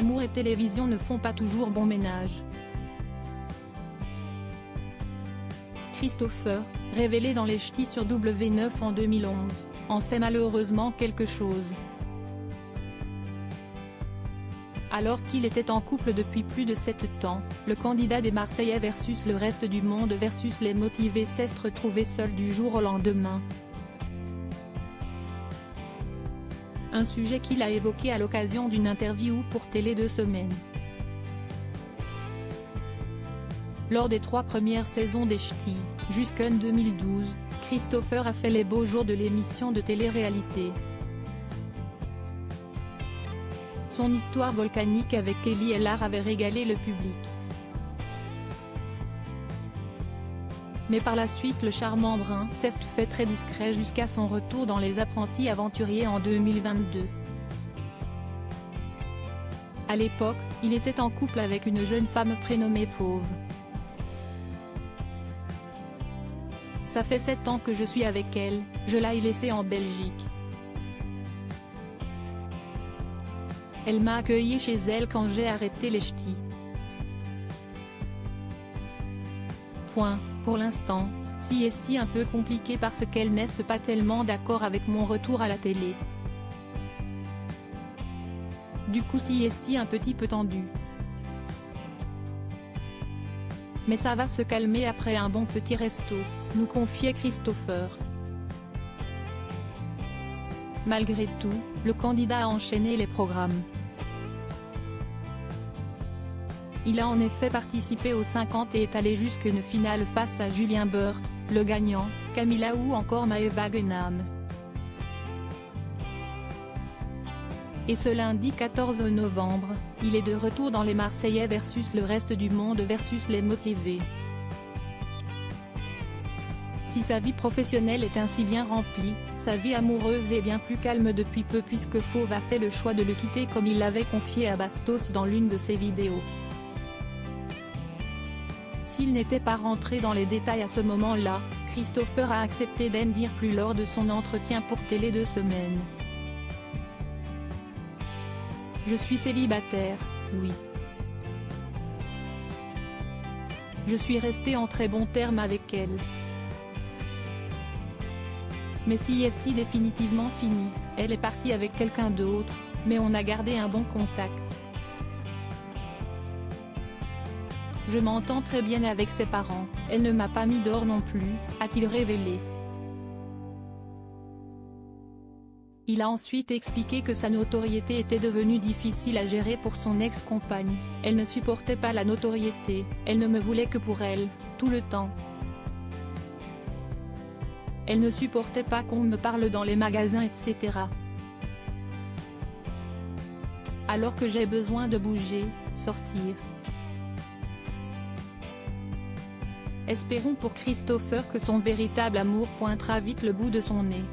Amour et télévision ne font pas toujours bon ménage. Christopher, révélé dans les ch'tis sur W9 en 2011, en sait malheureusement quelque chose. Alors qu'il était en couple depuis plus de 7 ans, le candidat des Marseillais versus le reste du monde versus les motivés s'est retrouvé seul du jour au lendemain. Un sujet qu'il a évoqué à l'occasion d'une interview pour Télé 2 Semaines. Lors des 3 premières saisons des ch'tis, jusqu'en 2012, Christopher a fait les beaux jours de l'émission de télé-réalité. Son histoire volcanique avec Kelly Ellard avait régalé le public. Mais par la suite le charmant brun s'est fait très discret jusqu'à son retour dans Les Apprentis Aventuriers en 2022. À l'époque, il était en couple avec une jeune femme prénommée Fauve. Ça fait 7 ans que je suis avec elle, je l'ai laissée en Belgique. Elle m'a accueilli chez elle quand j'ai arrêté les ch'tis. Pour l'instant, c'est un peu compliqué parce qu'elle n'est pas tellement d'accord avec mon retour à la télé. Du coup c'est un petit peu tendu. Mais ça va se calmer après un bon petit resto, nous confiait Christopher. Malgré tout, le candidat a enchaîné les programmes. Il a en effet participé aux 50 et est allé jusqu'à une finale face à Julien Bert, le gagnant, Camilla ou encore Maëva Guenam. Et ce lundi 14 novembre, il est de retour dans Les Marseillais versus le reste du monde versus les motivés. Si sa vie professionnelle est ainsi bien remplie, sa vie amoureuse est bien plus calme depuis peu puisque Fauve a fait le choix de le quitter comme il l'avait confié à Bastos dans l'une de ses vidéos. S'il n'était pas rentré dans les détails à ce moment-là, Christopher a accepté d'en dire plus lors de son entretien pour Télé 2 Semaines. Je suis célibataire, oui. Je suis resté en très bons termes avec elle. Mais c'est définitivement fini, elle est partie avec quelqu'un d'autre, mais on a gardé un bon contact. Je m'entends très bien avec ses parents, elle ne m'a pas mis dehors non plus, a-t-il révélé. Il a ensuite expliqué que sa notoriété était devenue difficile à gérer pour son ex-compagne, elle ne supportait pas la notoriété, elle ne me voulait que pour elle, tout le temps. Elle ne supportait pas qu'on me parle dans les magasins etc. Alors que j'ai besoin de bouger, sortir. Espérons pour Christopher que son véritable amour pointera vite le bout de son nez.